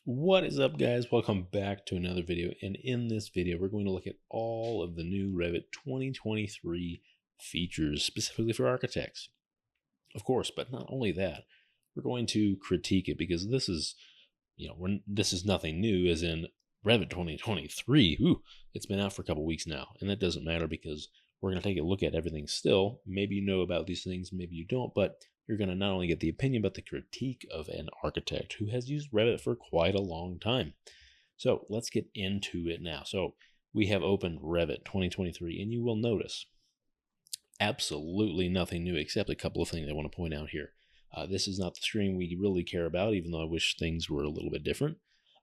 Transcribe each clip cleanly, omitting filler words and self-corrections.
What is up, guys? Welcome back to another video, and in this video we're going to look at all of the new Revit 2023 features specifically for architects, of course. But not only that, we're going to critique it because this is this is nothing new, as in Revit 2023. It's been out for a couple weeks now, and that doesn't matter because we're going to take a look at everything still. Maybe you know about these things, maybe you don't, but you're going to not only get the opinion, but the critique of an architect who has used Revit for quite a long time. So let's get into it now. So we have opened Revit 2023, and you will notice absolutely nothing new except a couple of things I want to point out here. This is not the screen we really care about, even though I wish things were a little bit different.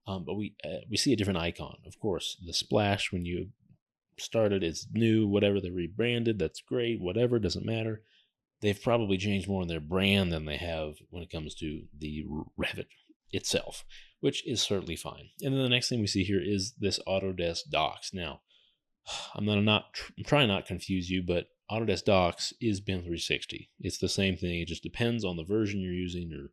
But we see a different icon. Of course, the splash when you started is new, whatever, they rebranded, that's great, whatever, doesn't matter. They've probably changed more in their brand than they have when it comes to the Revit itself, which is certainly fine. And then the next thing we see here is this Autodesk Docs. Now, I'm trying not to confuse you, but Autodesk Docs is BIM 360. It's the same thing. It just depends on the version you're using, or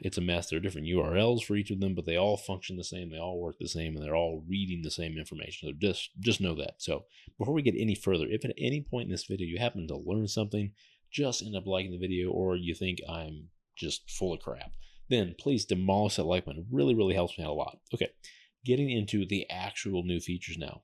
it's a mess. There are different URLs for each of them, but they all function the same. They all work the same, and they're all reading the same information. So just know that. So before we get any further, if at any point in this video you happen to learn something, just end up liking the video, or you think I'm just full of crap, then please demolish that like button. It really, really helps me out a lot. Okay, getting into the actual new features now.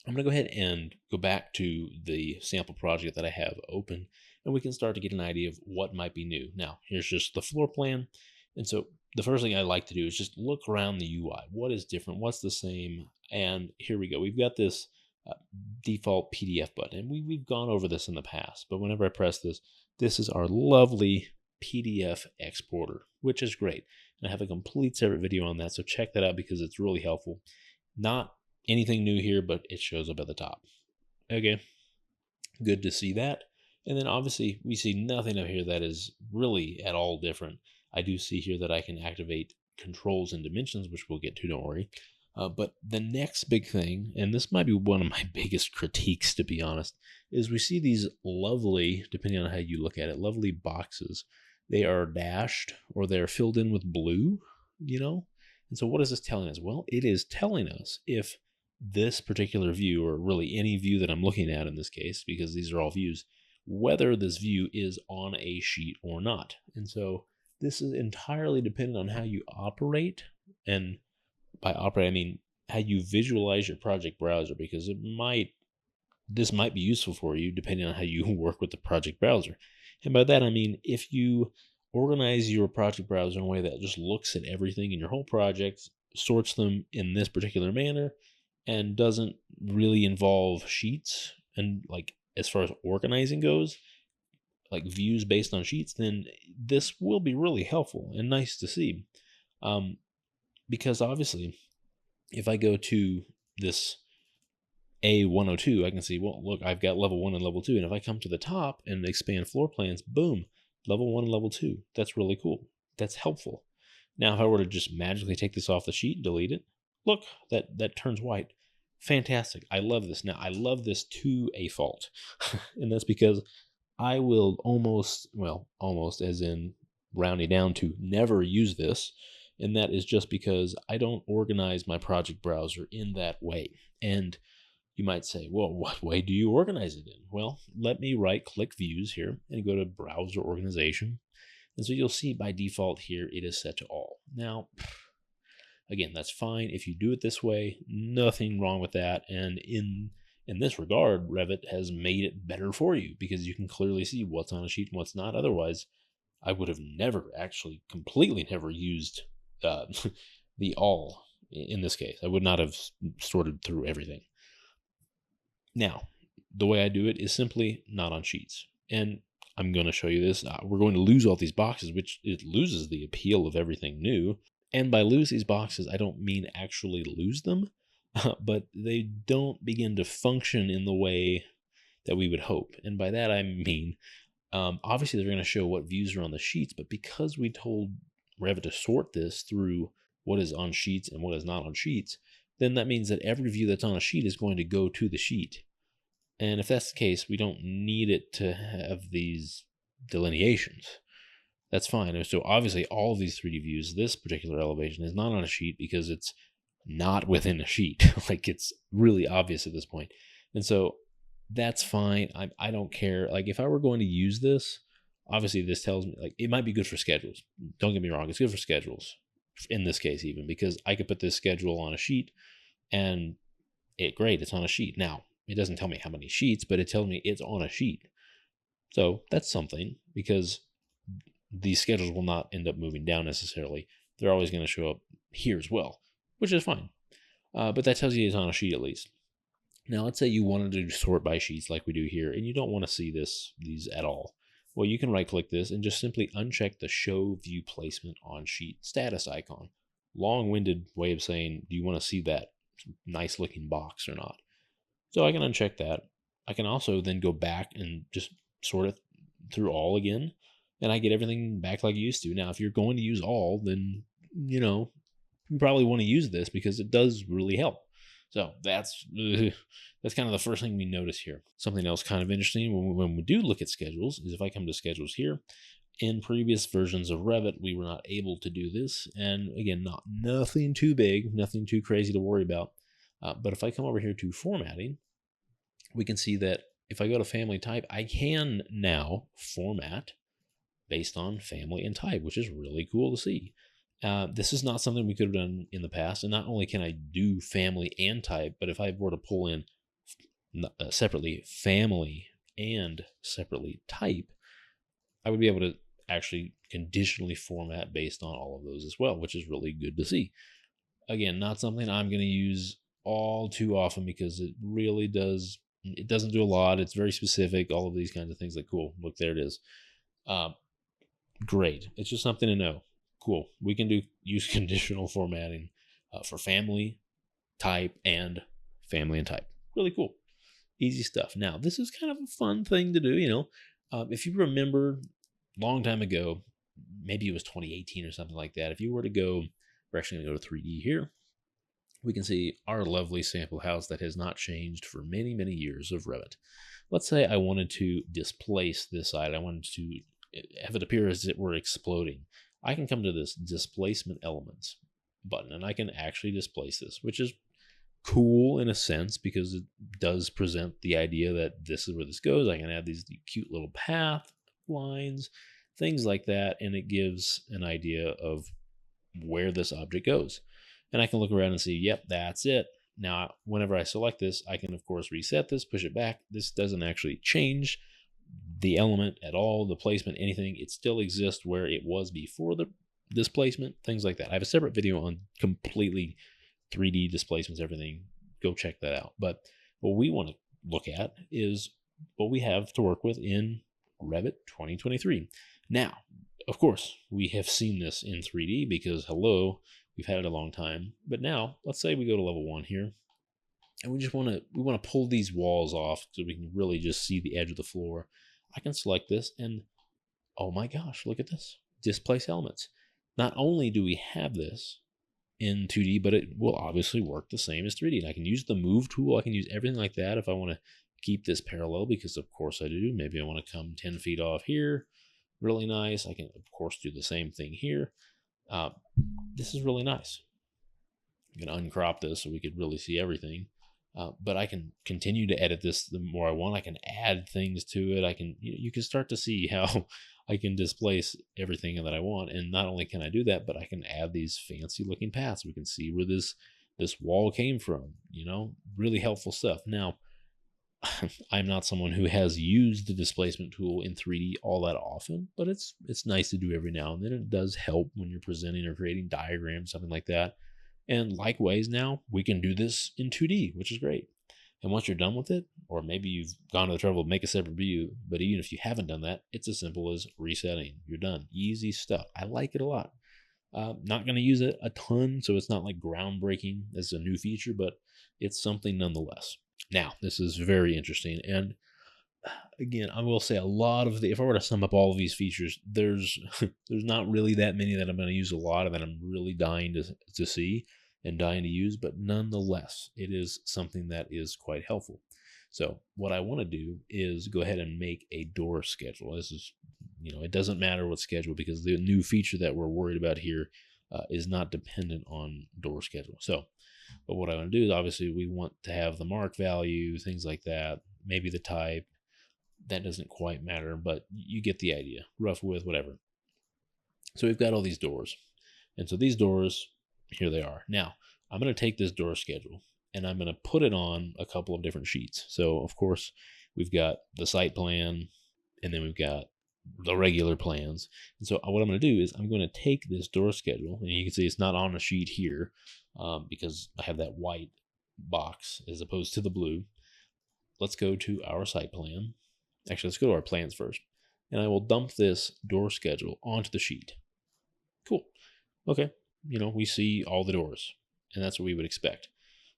I'm going to go ahead and go back to the sample project that I have open, and we can start to get an idea of what might be new. Now, here's just the floor plan. And so the first thing I like to do is just look around the UI. What is different? What's the same? And here we go. We've got this default PDF button, and we've gone over this in the past, but whenever I press this, this is our lovely PDF exporter, which is great. And I have a complete separate video on that, so check that out because it's really helpful. Not anything new here, but it shows up at the top. Okay, good to see that. And then obviously we see nothing up here that is really at all different. I do see here that I can activate controls and dimensions, which we'll get to, don't worry. But the next big thing, and this might be one of my biggest critiques, to be honest, is we see these lovely, depending on how you look at it, lovely boxes. They are dashed or they're filled in with blue, And so what is this telling us? Well, it is telling us if this particular view, or really any view that I'm looking at in this case, because these are all views, whether this view is on a sheet or not. And so this is entirely dependent on how you operate, and by operate I mean how you visualize your project browser, because this might be useful for you depending on how you work with the project browser. And by that I mean if you organize your project browser in a way that just looks at everything in your whole project, sorts them in this particular manner, and doesn't really involve sheets, and like as far as organizing goes, like views based on sheets, then this will be really helpful and nice to see. Because obviously if I go to this A102, I can see, well, look, I've got level 1 and level 2. And if I come to the top and expand floor plans, boom, level 1 and level 2. That's really cool. That's helpful. Now, if I were to just magically take this off the sheet and delete it, look, that turns white. Fantastic. I love this. Now, I love this to a fault. And that's because I will almost as in rounding down to never use this. And that is just because I don't organize my project browser in that way. And you might say, well, what way do you organize it in? Well, let me right-click Views here and go to Browser Organization. And so you'll see by default here, it is set to all. Now, again, that's fine. If you do it this way, nothing wrong with that. And in this regard, Revit has made it better for you because you can clearly see what's on a sheet and what's not. Otherwise, I would have completely never used the all in this case. I would not have sorted through everything. Now, the way I do it is simply not on sheets. And I'm going to show you this. We're going to lose all these boxes, which it loses the appeal of everything new. And by lose these boxes, I don't mean actually lose them, but they don't begin to function in the way that we would hope. And by that I mean, obviously they're going to show what views are on the sheets, but because we told Revit to sort this through what is on sheets and what is not on sheets, then that means that every view that's on a sheet is going to go to the sheet. And if that's the case, we don't need it to have these delineations. That's fine. And so obviously all of these 3D views, this particular elevation is not on a sheet because it's not within a sheet. Like it's really obvious at this point. And so that's fine. I don't care. Like if I were going to use this, obviously this tells me like it might be good for schedules. Don't get me wrong. It's good for schedules in this case, even because I could put this schedule on a sheet and great. It's on a sheet. Now it doesn't tell me how many sheets, but it tells me it's on a sheet. So that's something because these schedules will not end up moving down necessarily. They're always going to show up here as well, which is fine. But that tells you it's on a sheet at least. Now, let's say you wanted to sort by sheets like we do here, and you don't want to see these at all. Well, you can right-click this and just simply uncheck the Show View Placement on Sheet status icon. Long-winded way of saying, do you want to see that nice-looking box or not? So I can uncheck that. I can also then go back and just sort it through all again, and I get everything back like I used to. Now, if you're going to use all, then, you probably want to use this because it does really help. So that's kind of the first thing we notice here. Something else kind of interesting when we do look at schedules is if I come to schedules here, in previous versions of Revit, we were not able to do this. And again, nothing too big, nothing too crazy to worry about. But if I come over here to formatting, we can see that if I go to family type, I can now format based on family and type, which is really cool to see. This is not something we could have done in the past. And not only can I do family and type, but if I were to pull in separately family and separately type, I would be able to actually conditionally format based on all of those as well, which is really good to see. Again, not something I'm going to use all too often because it really doesn't do a lot. It's very specific, all of these kinds of things. Like, cool, look, there it is. Great. It's just something to know. Cool. We can use conditional formatting for family, type, and family and type. Really cool. Easy stuff. Now, this is kind of a fun thing to do, if you remember a long time ago, maybe it was 2018 or something like that. If you were to go, we're actually going to go to 3D here. We can see our lovely sample house that has not changed for many, many years of Revit. Let's say I wanted to displace this side. I wanted to have it appear as it were exploding. I can come to this Displacement Elements button, and I can actually displace this, which is cool in a sense because it does present the idea that this is where this goes. I can add these cute little path lines, things like that, and it gives an idea of where this object goes. And I can look around and see, yep, that's it. Now, whenever I select this, I can, of course, reset this, push it back. This doesn't actually change the element at all, the placement, anything. It still exists where it was before the displacement, things like that. I have a separate video on completely 3D displacements, everything. Go check that out. But what we want to look at is what we have to work with in Revit 2023. Now, of course, we have seen this in 3D because, hello, we've had it a long time. But now, let's say we go to level 1 here, and we want to pull these walls off so we can really just see the edge of the floor. I can select this, and oh my gosh, look at this. Displace elements. Not only do we have this in 2D, but it will obviously work the same as 3D. And I can use the move tool. I can use everything like that if I want to keep this parallel, because of course I do. Maybe I want to come 10 feet off here. Really nice. I can, of course, do the same thing here. This is really nice. I'm going to uncrop this so we could really see everything. But I can continue to edit this the more I want. I can add things to it. You can start to see how I can displace everything that I want. And not only can I do that, but I can add these fancy looking paths. We can see where this wall came from, really helpful stuff. Now, I'm not someone who has used the displacement tool in 3D all that often, but it's nice to do every now and then. It does help when you're presenting or creating diagrams, something like that. And likewise, now we can do this in 2D, which is great. And once you're done with it, or maybe you've gone to the trouble to make a separate view, but even if you haven't done that, it's as simple as resetting. You're done. Easy stuff. I like it a lot. Not going to use it a ton, so it's not like groundbreaking as a new feature, but it's something nonetheless. Now, this is very interesting. And again, I will say if I were to sum up all of these features, there's not really that many that I'm going to use a lot of that I'm really dying to see and dying to use, but nonetheless, it is something that is quite helpful. So what I want to do is go ahead and make a door schedule. This is, it doesn't matter what schedule, because the new feature that we're worried about here is not dependent on door schedule. So, but what I want to do is, obviously we want to have the mark value, things like that, maybe the type. That doesn't quite matter, but you get the idea. Rough width, whatever. So we've got all these doors. And so these doors, here they are. Now, I'm going to take this door schedule and I'm going to put it on a couple of different sheets. So, of course, we've got the site plan, and then we've got the regular plans. And so what I'm going to do is I'm going to take this door schedule, and you can see it's not on a sheet here because I have that white box as opposed to the blue. Let's go to our site plan. Actually, let's go to our plans first. And I will dump this door schedule onto the sheet. Cool. Okay. We see all the doors, and that's what we would expect.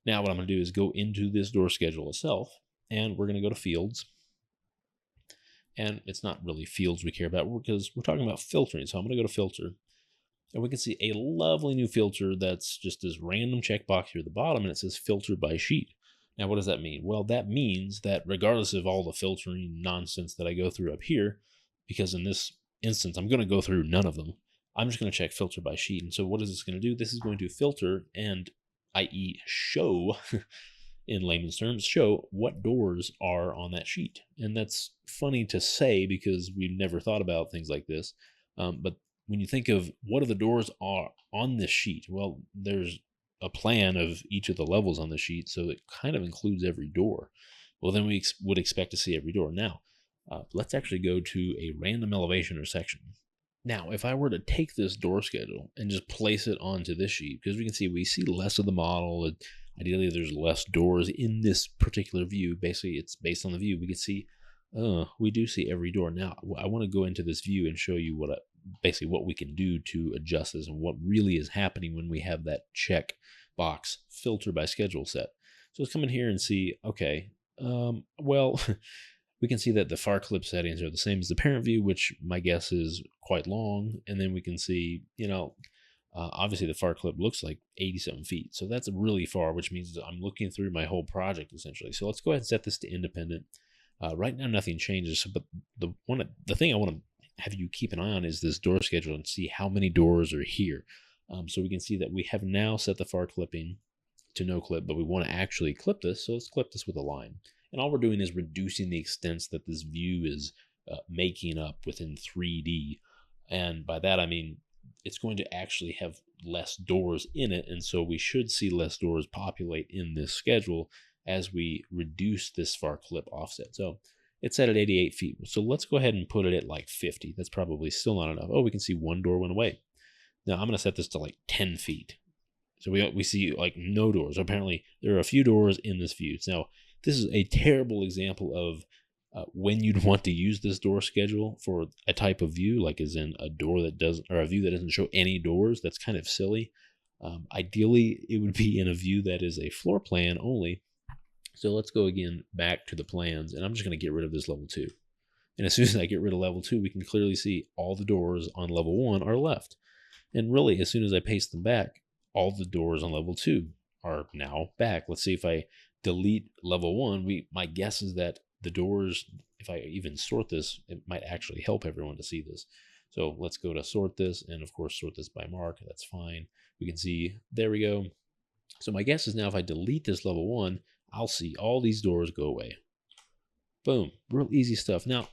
Now what I'm going to do is go into this door schedule itself, and we're going to go to fields. And it's not really fields we care about, because we're talking about filtering. So I'm going to go to filter, and we can see a lovely new filter that's just this random checkbox here at the bottom, and it says filter by sheet. Now, what does that mean? Well, that means that regardless of all the filtering nonsense that I go through up here, because in this instance, I'm going to go through none of them, I'm just going to check filter by sheet. And so what is this going to do? This is going to filter and, i.e. show, in layman's terms, show what doors are on that sheet. And that's funny to say because we've never thought about things like this. But when you think of what are the doors are on this sheet, well, there's a plan of each of the levels on the sheet, so it kind of includes every door. Well, then we would expect to see every door. Now, let's actually go to a random elevation or section. Now, if I were to take this door schedule and just place it onto this sheet, because we see less of the model. Ideally, there's less doors in this particular view. Basically, it's based on the view. We can see, we do see every door. Now, I want to go into this view and show you basically what we can do to adjust this and what really is happening when we have that check box filter by schedule set. So let's come in here and see, okay, well, we can see that the far clip settings are the same as the parent view, which my guess is quite long. And then we can see, obviously the far clip looks like 87 feet. So that's really far, which means that I'm looking through my whole project essentially. So let's go ahead and set this to independent. Right now, nothing changes, but the thing I want to have you keep an eye on is this door schedule and see how many doors are here. So we can see that we have now set the far clipping to no clip, but we want to actually clip this. So let's clip this with a line. And all we're doing is reducing the extents that this view is making up within 3D. And by that, I mean, it's going to actually have less doors in it. And so we should see less doors populate in this schedule as we reduce this far clip offset. So it's set at 88 feet. So let's go ahead and put it at like 50. That's probably still not enough. Oh, we can see one door went away. Now I'm going to set this to like 10 feet. So we see like no doors. Apparently there are a few doors in this view. Now, this is a terrible example of when you'd want to use this door schedule for a type of view, like as in a door that doesn't, or a view that doesn't show any doors. That's kind of silly. Ideally, it would be in a view that is a floor plan only. So let's go again back to the plans, and I'm just going to get rid of this level 2. And as soon as I get rid of level 2, we can clearly see all the doors on level 1 are left. And really, as soon as I paste them back, all the doors on level 2 are now back. Let's see if I delete level 1. My guess is that the doors, if I even sort this, it might actually help everyone to see this. So let's go to sort this, and of course sort this by mark. That's fine. We can see, there we go. So my guess is now if I delete this level 1, I'll see all these doors go away. Boom, real easy stuff. Now,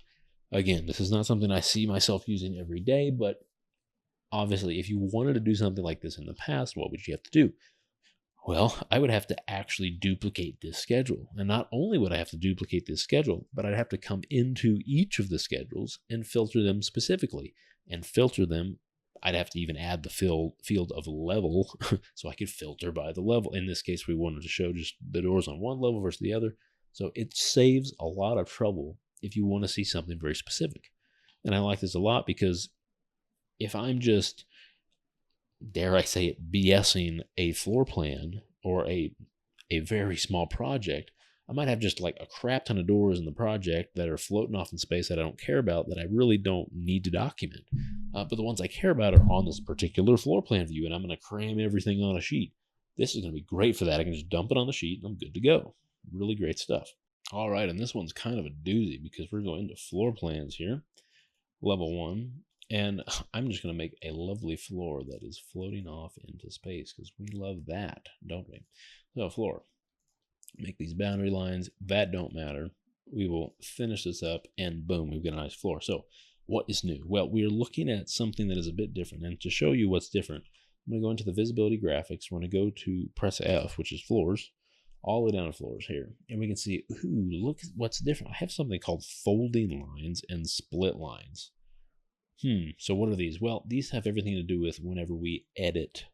again, this is not something I see myself using every day, but obviously if you wanted to do something like this in the past, what would you have to do? Well, I would have to actually duplicate this schedule. And not only would I have to duplicate this schedule, but I'd have to come into each of the schedules and filter them specifically. And filter them, I'd have to even add the field of level so I could filter by the level. In this case, we wanted to show just the doors on one level versus the other. So it saves a lot of trouble if you want to see something very specific. And I like this a lot because if I'm just, dare I say it, BSing a floor plan or a very small project, I might have just like a crap ton of doors in the project that are floating off in space that I don't care about, that I really don't need to document. But the ones I care about are on this particular floor plan view, and I'm going to cram everything on a sheet. This is going to be great for that. I can just dump it on the sheet and I'm good to go. Really great stuff. All right, and this one's kind of a doozy because we're going to floor plans here, level 1, and I'm just going to make a lovely floor that is floating off into space because we love that, don't we? So floor, make these boundary lines, that don't matter. We will finish this up and boom, we've got a nice floor. So what is new? Well, we are looking at something that is a bit different, and to show you what's different, I'm going to go into the visibility graphics. We're going to go to press F, which is floors, all the way down to floors here, and we can see, ooh, look at what's different. I have something called folding lines and split lines. So what are these? Well, these have everything to do with whenever we edit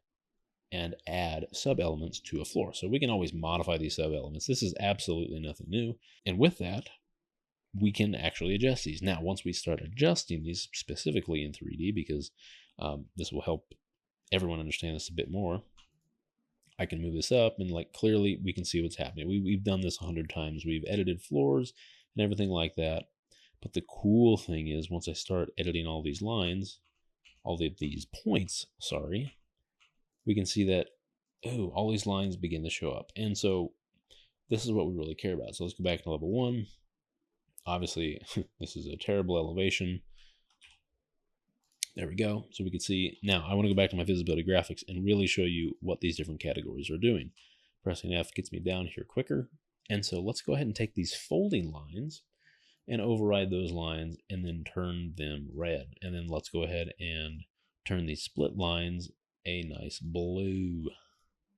and add sub-elements to a floor. So we can always modify these sub-elements. This is absolutely nothing new. And with that, we can actually adjust these. Now, once we start adjusting these specifically in 3D, because this will help everyone understand this a bit more, I can move this up and like clearly we can see what's happening. We've done this 100 times. We've edited floors and everything like that. But the cool thing is once I start editing all these lines, all these points, sorry, we can see that, oh, all these lines begin to show up. And so this is what we really care about. So let's go back to level 1. Obviously, this is a terrible elevation. There we go. So we can see, now I want to go back to my visibility graphics and really show you what these different categories are doing. Pressing F gets me down here quicker. And so let's go ahead and take these folding lines and override those lines and then turn them red. And then let's go ahead and turn these split lines a nice blue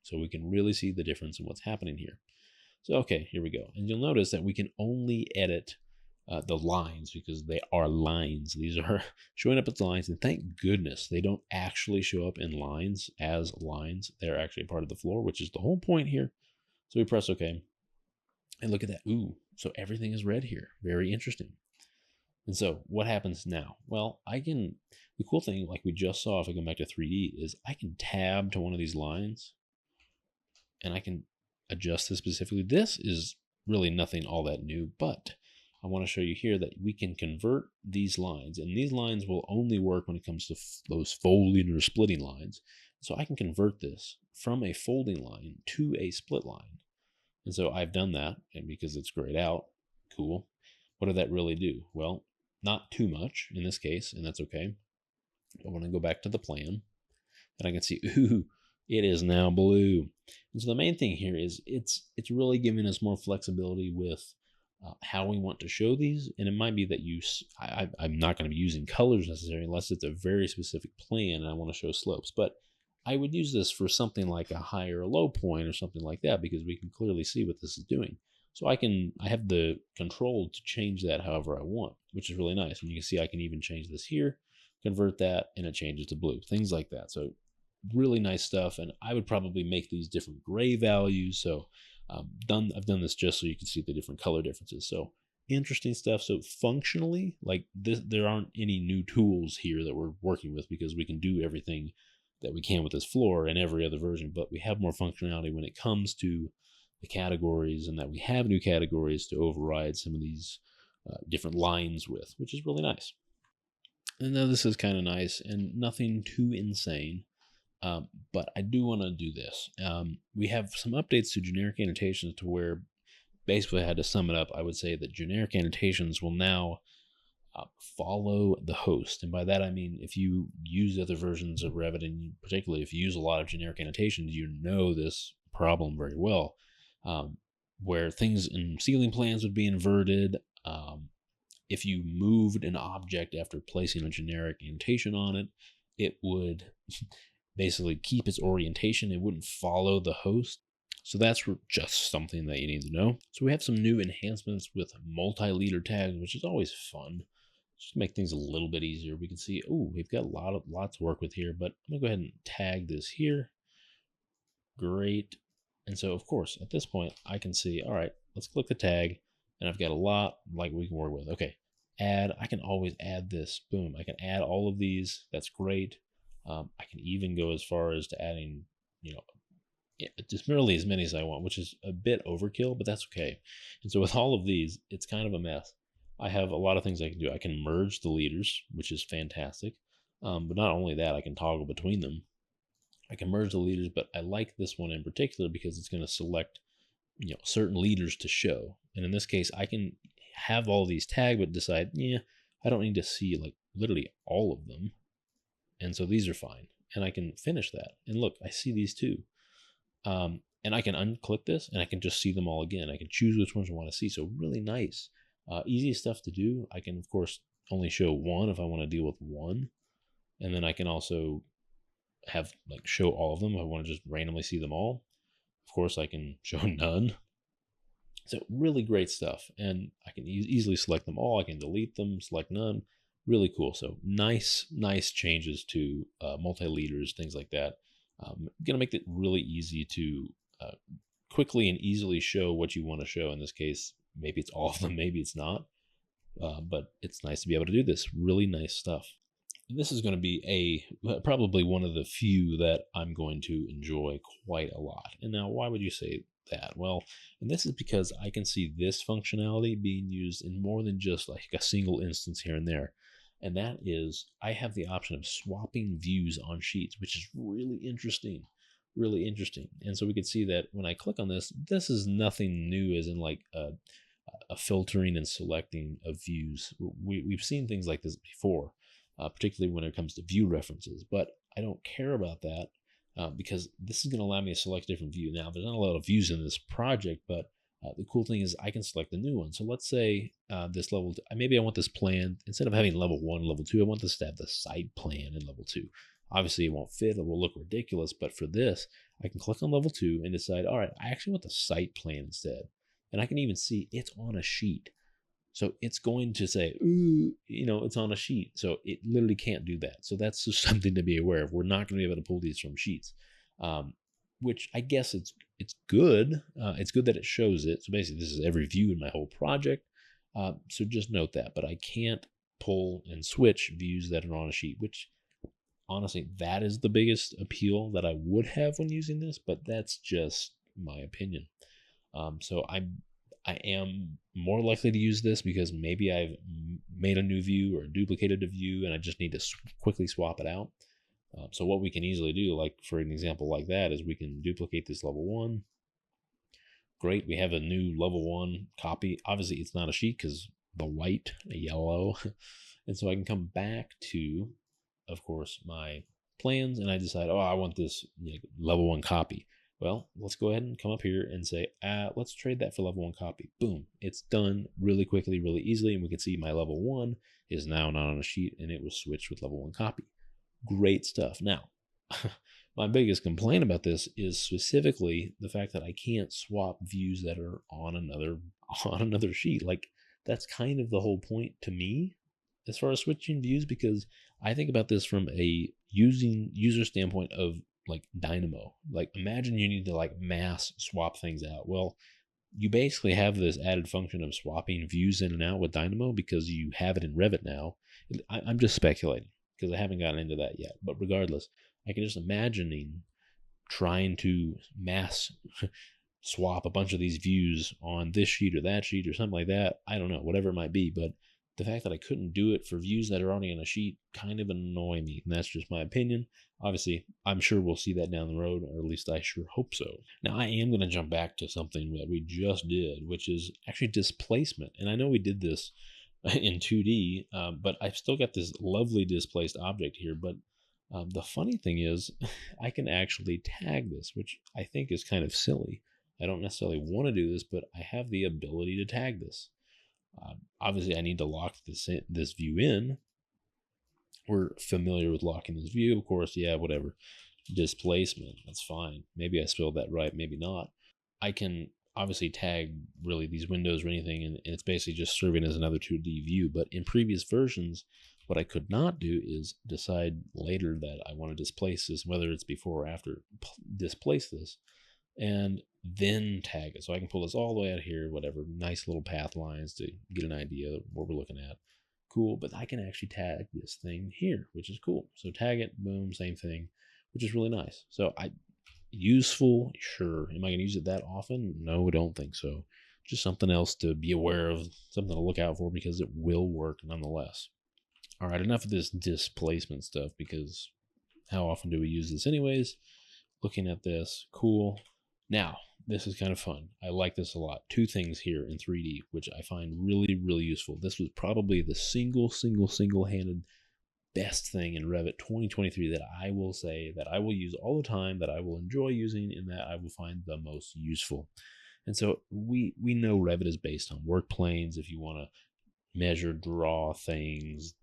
so we can really see the difference in what's happening here. So, okay, here we go. And you'll notice that we can only edit the lines because they are lines. These are showing up as lines, and thank goodness they don't actually show up in lines as lines. They're actually a part of the floor, which is the whole point here. So we press OK. And look at that. Ooh, so everything is red here. Very interesting. And so what happens now? Well, the cool thing, like we just saw if I go back to 3D, is I can tab to one of these lines and I can adjust this specifically. This is really nothing all that new, but I want to show you here that we can convert these lines, and these lines will only work when it comes to those folding or splitting lines. So I can convert this from a folding line to a split line. And so I've done that, and because it's grayed out, cool. What did that really do? Well, not too much in this case, and that's okay. But when I go back to the plan, and I can see, ooh, it is now blue. And so the main thing here is it's really giving us more flexibility with how we want to show these. And it might be that I'm not going to be using colors necessarily unless it's a very specific plan and I want to show slopes. But I would use this for something like a high or a low point or something like that because we can clearly see what this is doing. So I have the control to change that however I want, which is really nice. And you can see I can even change this here, convert that, and it changes to blue, things like that. So really nice stuff. And I would probably make these different gray values. So I've done this just so you can see the different color differences. So interesting stuff. So functionally, like this, there aren't any new tools here that we're working with because we can do everything that we can with this floor and every other version, but we have more functionality when it comes to the categories, and that we have new categories to override some of these different lines with, which is really nice. And now this is kind of nice and nothing too insane. But I do want to do this. We have some updates to generic annotations to where basically I had to sum it up. I would say that generic annotations will now follow the host. And by that, I mean, if you use other versions of Revit, and particularly if you use a lot of generic annotations, you know this problem very well, where things in ceiling plans would be inverted. If you moved an object after placing a generic annotation on it, it would basically keep its orientation. It wouldn't follow the host. So that's just something that you need to know. So we have some new enhancements with MultiLeader Tags, which is always fun. Just to make things a little bit easier. We can see, oh, we've got lots to work with here, but I'm gonna go ahead and tag this here. Great. And so of course, at this point, I can see, all right, let's click the tag, and I've got a lot like we can work with. Okay, add, I can always add this. Boom, I can add all of these. That's great. I can even go as far as to adding, just merely as many as I want, which is a bit overkill, but that's okay. And so with all of these, it's kind of a mess. I have a lot of things I can do. I can merge the leaders, which is fantastic. But not only that, I can toggle between them. I can merge the leaders, but I like this one in particular because it's going to select certain leaders to show. And in this case, I can have all these tagged, but decide, yeah, I don't need to see like literally all of them. And so these are fine. And I can finish that. And look, I see these too. And I can unclick this and I can just see them all again. I can choose which ones I want to see. So really nice. Easy stuff to do. I can, of course, only show one if I want to deal with one. And then I can also have like show all of them if I want to just randomly see them all. Of course, I can show none. So really great stuff. And I can easily select them all. I can delete them, select none. Really cool. So nice changes to multi-leaders, things like that. Going to make it really easy to quickly and easily show what you want to show. In this case, maybe it's all of them, maybe it's not. But it's nice to be able to do this. Really nice stuff. And this is going to be probably one of the few that I'm going to enjoy quite a lot. And now, why would you say that? Well, and this is because I can see this functionality being used in more than just like a single instance here and there. And that is, I have the option of swapping views on sheets, which is really interesting. Really interesting. And so we can see that when I click on this, this is nothing new as in like a filtering and selecting of views. We've seen things like this before, particularly when it comes to view references, but I don't care about that because this is going to allow me to select a different view. Now, there's not a lot of views in this project, but the cool thing is I can select a new one. So let's say this level, maybe I want this plan, instead of having level 1, level 2, I want this to have the site plan in level 2. Obviously, it won't fit, it will look ridiculous, but for this, I can click on level 2 and decide, all right, I actually want the site plan instead. And I can even see it's on a sheet. So it's going to say, ooh, it's on a sheet. So it literally can't do that. So that's just something to be aware of. We're not going to be able to pull these from sheets, which I guess it's good. It's good that it shows it. So basically, this is every view in my whole project. So just note that. But I can't pull and switch views that are on a sheet, which honestly, that is the biggest appeal that I would have when using this. But that's just my opinion. So I am more likely to use this because maybe I've made a new view or duplicated a view and I just need to quickly swap it out. So what we can easily do, like for an example like that, is we can duplicate this level 1. Great, we have a new level 1 copy. Obviously, it's not a sheet because the white, a yellow. And so I can come back to, of course, my plans and I decide, I want this level 1 copy. Well, let's go ahead and come up here and say, let's trade that for level 1 copy. Boom. It's done really quickly, really easily. And we can see my level 1 is now not on a sheet and it was switched with level 1 copy. Great stuff. Now, my biggest complaint about this is specifically the fact that I can't swap views that are on another sheet. Like, that's kind of the whole point to me as far as switching views, because I think about this from a user standpoint of like Dynamo. Like, imagine you need to like mass swap things out. Well, you basically have this added function of swapping views in and out with Dynamo because you have it in Revit now. I'm just speculating because I haven't gotten into that yet. But regardless, I can just imagining trying to mass swap a bunch of these views on this sheet or that sheet or something like that. I don't know, whatever it might be. But the fact that I couldn't do it for views that are already on a sheet kind of annoy me. And that's just my opinion. Obviously, I'm sure we'll see that down the road, or at least I sure hope so. Now, I am going to jump back to something that we just did, which is actually displacement. And I know we did this in 2D, but I've still got this lovely displaced object here. But the funny thing is, I can actually tag this, which I think is kind of silly. I don't necessarily want to do this, but I have the ability to tag this. Obviously, I need to lock this view in. We're familiar with locking this view, of course. Yeah, whatever. Displacement, that's fine. Maybe I spelled that right, maybe not. I can obviously tag really these windows or anything, and it's basically just serving as another 2D view. But in previous versions, what I could not do is decide later that I want to displace this, whether it's before or after, displace this, and then tag it. So I can pull this all the way out here, whatever, nice little path lines to get an idea of what we're looking at. Cool, but I can actually tag this thing here, which is cool. So tag it, boom, same thing, which is really nice. So useful, sure. Am I going to use it that often? No, I don't think so. Just something else to be aware of, something to look out for, because it will work nonetheless. All right, enough of this displacement stuff, because how often do we use this anyways? Looking at this, cool. Now, this is kind of fun. I like this a lot. Two things here in 3D, which I find really, really useful. This was probably the single-handed best thing in Revit 2023 that I will say that I will use all the time, that I will enjoy using, and that I will find the most useful. And so we know Revit is based on work planes. If you want to measure, draw things,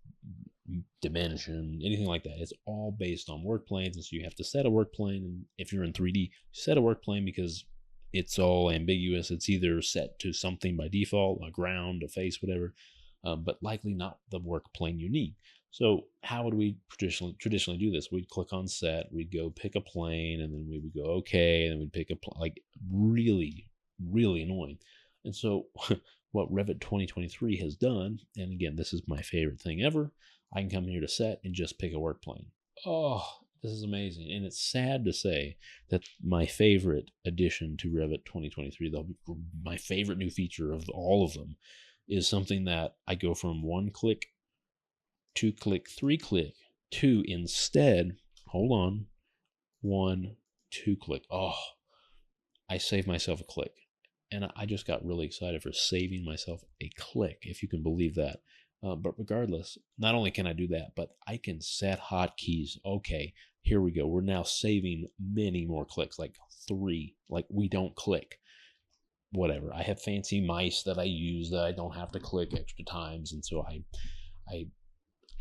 dimension, anything like that, it's all based on work planes. And so you have to set a work plane. And if you're in 3D, set a work plane because it's all ambiguous. It's either set to something by default, a ground, a face, whatever, but likely not the work plane you need. So how would we traditionally do this? We'd click on set, we'd go pick a plane, and then we would go okay, and then we'd pick a like really, really annoying. And so what Revit 2023 has done, and again, this is my favorite thing ever, I can come here to set and just pick a work plane. Oh, this is amazing. And it's sad to say that my favorite addition to Revit 2023, my favorite new feature of all of them, is something that I go from 1 click, 2 click, 3 click to instead, hold on, 1, 2 click. Oh, I saved myself a click. And I just got really excited for saving myself a click, if you can believe that. But regardless, not only can I do that, but I can set hotkeys. Okay, here we go. We're now saving many more clicks, like 3. Like we don't click. Whatever. I have fancy mice that I use that I don't have to click extra times, and so I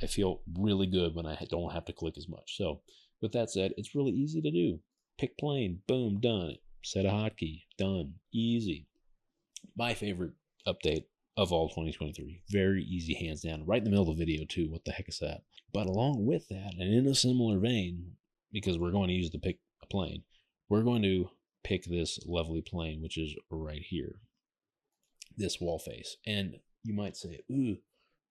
feel really good when I don't have to click as much. So with that said, it's really easy to do. Pick plane, boom, done. Set a hotkey, done. Easy. My favorite update of all 2023. Very easy, hands down. Right in the middle of the video too. What the heck is that? But along with that, and in a similar vein, because we're going to use the pick a plane, we're going to pick this lovely plane, which is right here. This wall face. And you might say, ooh,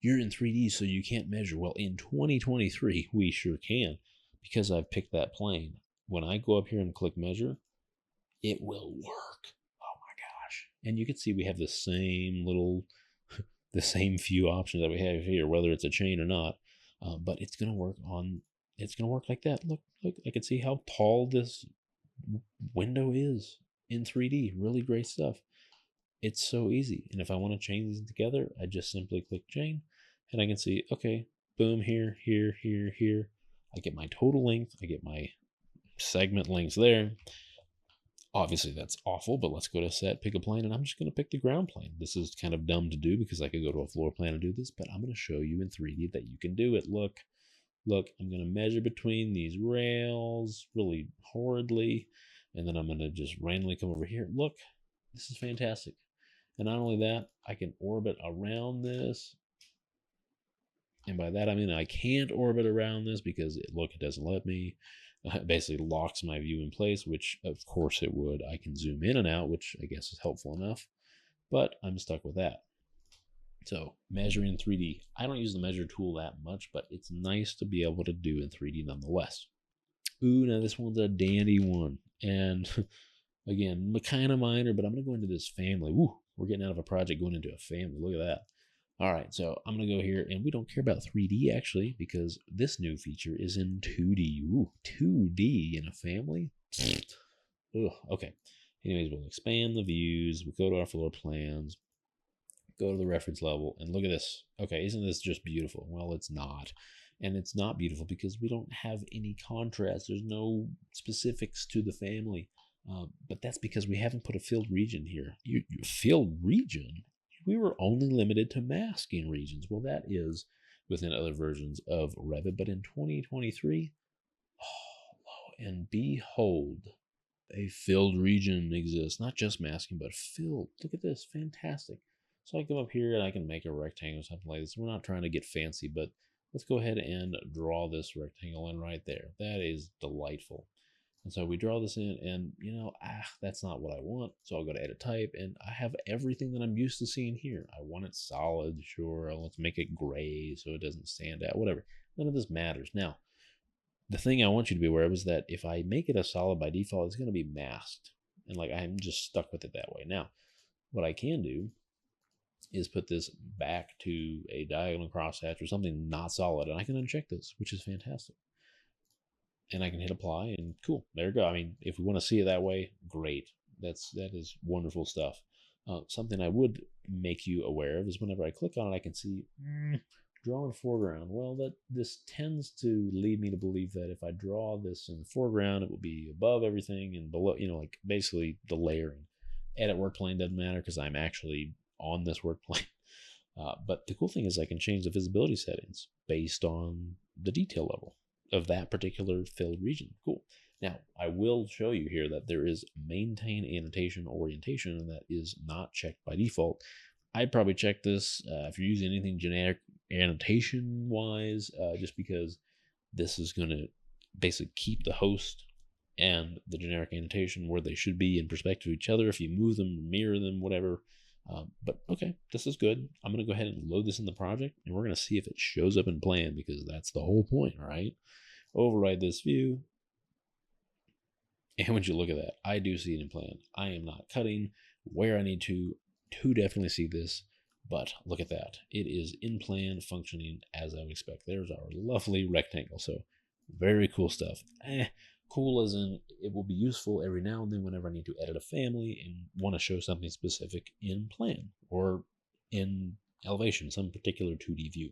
you're in 3D, so you can't measure. Well, in 2023, we sure can, because I've picked that plane. When I go up here and click measure, it will work. Oh my gosh. And you can see we have the same little, the same few options that we have here, whether it's a chain or not. But it's going to work like that. Look, I can see how tall this window is in 3D. Really great stuff. It's so easy. And if I want to chain these together, I just simply click chain and I can see, okay, boom, here, here, here, here. I get my total length. I get my segment lengths there. Obviously that's awful, but let's go to set, pick a plane, and I'm just going to pick the ground plane. This is kind of dumb to do because I could go to a floor plan and do this, but I'm going to show you in 3D that you can do it. Look, I'm going to measure between these rails really horridly, and then I'm going to just randomly come over here. Look, this is fantastic. And not only that, I can orbit around this. And by that, I mean I can't orbit around this because, it doesn't let me. It basically locks my view in place, which of course it would. I can zoom in and out, which I guess is helpful enough, but I'm stuck with that. So measuring in 3D, I don't use the measure tool that much, but it's nice to be able to do in 3D nonetheless. Ooh, now this one's a dandy one. And again, kind of minor, but I'm going to go into this family. Ooh, we're getting out of a project going into a family. Look at that. All right, so I'm going to go here, and we don't care about 3D, actually, because this new feature is in 2D. Ooh, 2D in a family? Ugh, okay. Anyways, we'll expand the views. We'll go to our floor plans, go to the reference level, and look at this. Okay, isn't this just beautiful? Well, it's not. And it's not beautiful because we don't have any contrast. There's no specifics to the family. But that's because we haven't put a filled region here. Filled region? We were only limited to masking regions. Well, that is within other versions of Revit, but in 2023, oh, lo and behold, a filled region exists. Not just masking, but filled. Look at this, fantastic. So I come up here and I can make a rectangle or something like this. We're not trying to get fancy, but let's go ahead and draw this rectangle in right there. That is delightful. And so we draw this in, and that's not what I want. So I'll go to edit type, and I have everything that I'm used to seeing here. I want it solid, sure. Let's make it gray so it doesn't stand out, whatever. None of this matters. Now, the thing I want you to be aware of is that if I make it a solid by default, it's going to be masked. And I'm just stuck with it that way. Now, what I can do is put this back to a diagonal crosshatch or something not solid, and I can uncheck this, which is fantastic. And I can hit apply, and cool, there we go. I mean, if we want to see it that way, great. That is wonderful stuff. Something I would make you aware of is whenever I click on it, I can see draw in foreground. Well, this tends to lead me to believe that if I draw this in the foreground, it will be above everything and below, like basically the layering. Edit work plane doesn't matter because I'm actually on this work plane. But the cool thing is I can change the visibility settings based on the detail level of that particular filled region. Cool. Now, I will show you here that there is maintain annotation orientation, and that is not checked by default. I'd probably check this if you're using anything generic annotation wise, just because this is going to basically keep the host and the generic annotation where they should be in perspective of each other. If you move them, mirror them, whatever. But okay, this is good. I'm going to go ahead and load this in the project, and we're going to see if it shows up in plan, because that's the whole point, right? Override this view. And when you look at that, I do see it in plan. I am not cutting where I need to definitely see this. But look at that. It is in plan, functioning as I would expect. There's our lovely rectangle. So very cool stuff. Cool as in it will be useful every now and then whenever I need to edit a family and want to show something specific in plan or in elevation, some particular 2D view.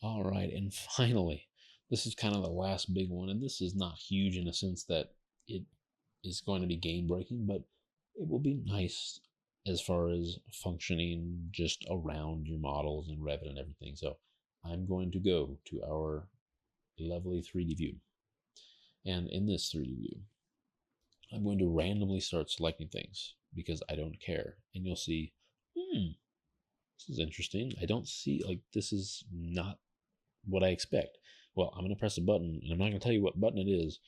All right, and finally, this is kind of the last big one, and this is not huge in a sense that it is going to be game breaking, but it will be nice as far as functioning just around your models and Revit and everything. So I'm going to go to our lovely 3D view. And in this 3D view, I'm going to randomly start selecting things because I don't care. And you'll see, this is interesting. I don't see, this is not what I expect. Well, I'm going to press a button, and I'm not going to tell you what button it is,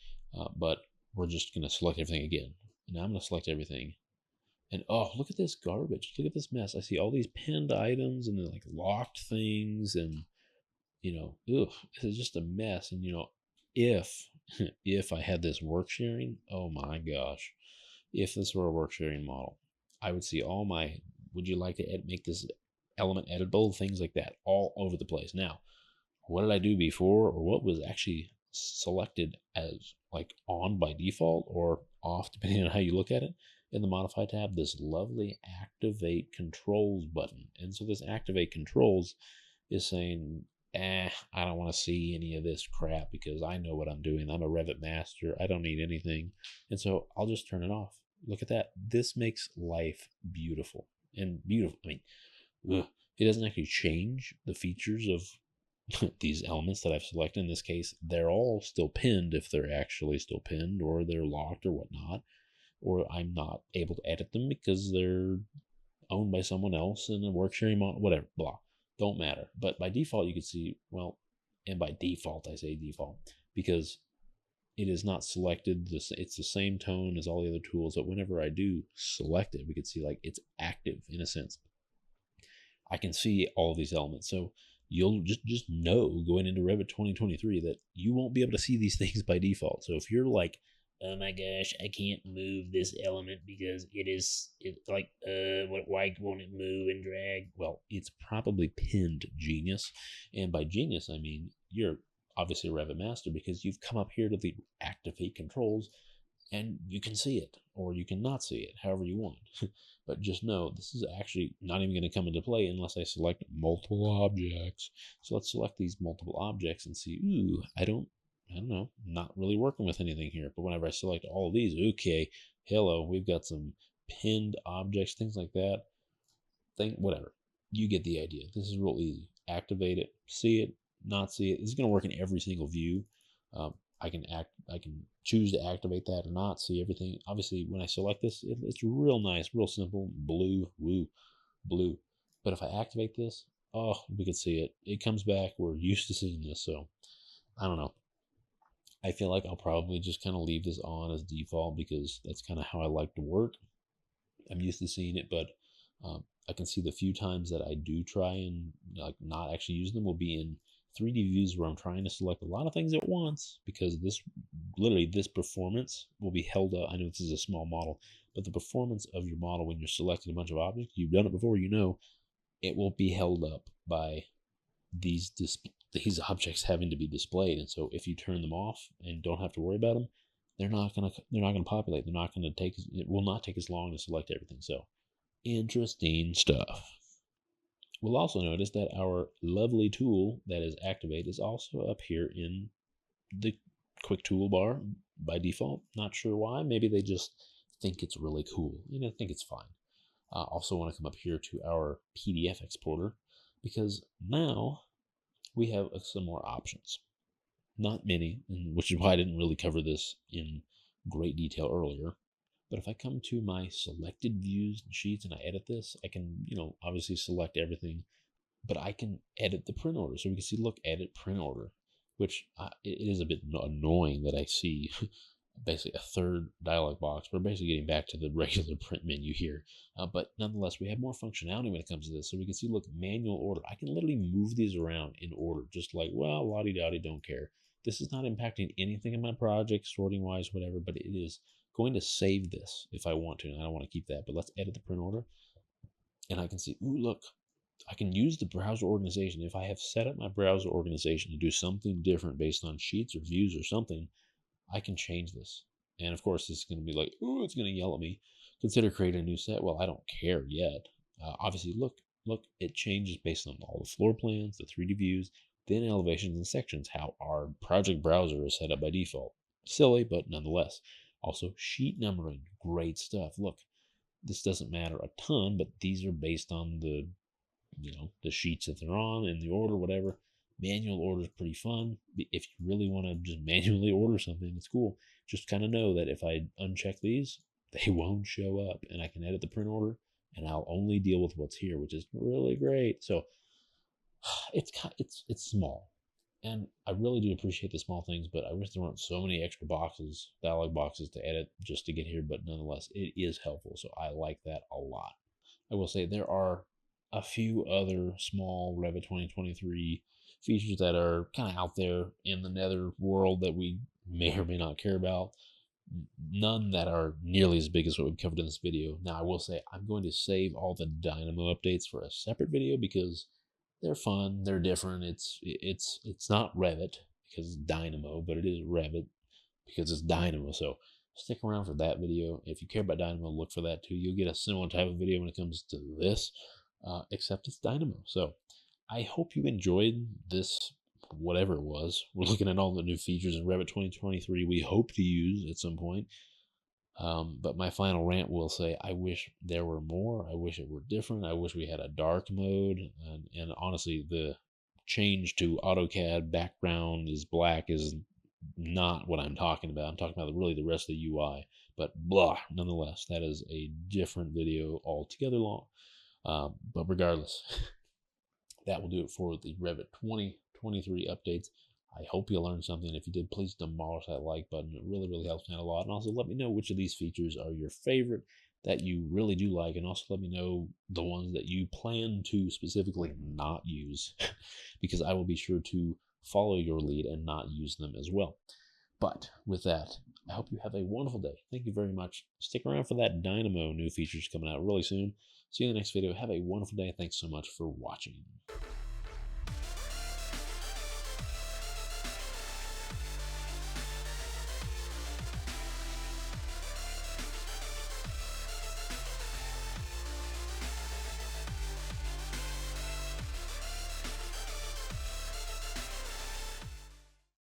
but we're just going to select everything again. And now I'm going to select everything. And oh, look at this garbage. Look at this mess. I see all these pinned items and then locked things, and this is just a mess. And if I had this work sharing, oh my gosh, if this were a work sharing model, I would see all my, would you like to make this element editable, things like that all over the place. Now, what did I do before, or what was actually selected as on by default or off depending on how you look at it? In the modify tab, this lovely activate controls button. And so this activate controls is saying, I don't want to see any of this crap because I know what I'm doing. I'm a Revit master. I don't need anything. And so I'll just turn it off. Look at that. This makes life beautiful. And beautiful. I mean, it doesn't actually change the features of these elements that I've selected. In this case, they're all still pinned if they're actually still pinned, or they're locked or whatnot, or I'm not able to edit them because they're owned by someone else in a work sharing model, whatever, blah. Don't matter. But by default, you can see, well, and by default, I say default, because it is not selected. It's the same tone as all the other tools, but whenever I do select it, we can see it's active in a sense. I can see all of these elements. So you'll just know going into Revit 2023 that you won't be able to see these things by default. So if you're like, oh my gosh, I can't move this element because why won't it move and drag? Well, it's probably pinned, genius. And by genius, I mean you're obviously a Revit master because you've come up here to the activate controls and you can see it, or you can not see it, however you want. But just know this is actually not even going to come into play unless I select multiple objects. So let's select these multiple objects and see, ooh, I don't know, not really working with anything here. But whenever I select all of these, okay, hello, we've got some pinned objects, things like that. Whatever. You get the idea. This is real easy. Activate it, see it, not see it. This is going to work in every single view. I can choose to activate that or not, see everything. Obviously, when I select this, it's real nice, real simple, blue, blue. But if I activate this, oh, we can see it. It comes back. We're used to seeing this, so I don't know. I feel like I'll probably just kind of leave this on as default because that's kind of how I like to work. I'm used to seeing it, but I can see the few times that I do try and not actually use them will be in 3D views where I'm trying to select a lot of things at once, because this performance will be held up. I know this is a small model, but the performance of your model when you're selecting a bunch of objects, you've done it before, it will be held up by these objects having to be displayed. And so if you turn them off and don't have to worry about them, they're not gonna populate. They're not gonna take. It will not take as long to select everything. So interesting stuff. We'll also notice that our lovely tool that is Activate is also up here in the quick toolbar by default. Not sure why. Maybe they just think it's really cool, and I think it's fine. Also want to come up here to our PDF exporter because now we have some more options. Not many, which is why I didn't really cover this in great detail earlier. But if I come to my selected views and sheets and I edit this, I can, obviously select everything, but I can edit the print order. So we can see, look, edit print order, which it is a bit annoying that I see basically a third dialog box. We're basically getting back to the regular print menu here. But nonetheless, we have more functionality when it comes to this. So we can see, look, manual order. I can literally move these around in order, just like, well, lottie-dottie, don't care. This is not impacting anything in my project, sorting-wise, whatever, but it is going to save this if I want to. And I don't want to keep that, but let's edit the print order. And I can see, ooh, look, I can use the browser organization. If I have set up my browser organization to do something different based on sheets or views or something, I can change this. And of course, this is going to be like, oh, it's going to yell at me. Consider creating a new set. Well, I don't care yet. Obviously, look, it changes based on all the floor plans, the 3D views, then elevations and sections, how our project browser is set up by default. Silly, but nonetheless. Also, sheet numbering, great stuff. Look, this doesn't matter a ton, but these are based on the sheets that they're on in the order, whatever. Manual order is pretty fun. If you really want to just manually order something, it's cool. Just kind of know that if I uncheck these, they won't show up, and I can edit the print order, and I'll only deal with what's here, which is really great. So it's small, and I really do appreciate the small things, but I wish there weren't so many extra boxes, dialog boxes to edit just to get here. But nonetheless, it is helpful, so I like that a lot. I will say there are a few other small Revit 2023 features that are kind of out there in the nether world that we may or may not care about. None that are nearly as big as what we've covered in this video. Now, I will say I'm going to save all the Dynamo updates for a separate video because they're fun, they're different. It's not Revit because it's Dynamo, but it is Revit because it's Dynamo. So stick around for that video. If you care about Dynamo, look for that too. You'll get a similar type of video when it comes to this, except it's Dynamo. So I hope you enjoyed this, whatever it was. We're looking at all the new features in Revit 2023 we hope to use at some point. But my final rant will say, I wish there were more. I wish it were different. I wish we had a dark mode. And honestly, the change to AutoCAD background is black is not what I'm talking about. I'm talking about really the rest of the UI. But blah, nonetheless, that is a different video altogether long. But regardless, that will do it for the Revit 2023 updates. I hope you learned something. If you did, please demolish that like button. It really, really helps me out a lot. And also let me know which of these features are your favorite that you really do like. And also let me know the ones that you plan to specifically not use because I will be sure to follow your lead and not use them as well. But with that, I hope you have a wonderful day. Thank you very much. Stick around for that Dynamo new features coming out really soon. See you in the next video. Have a wonderful day. Thanks so much for watching.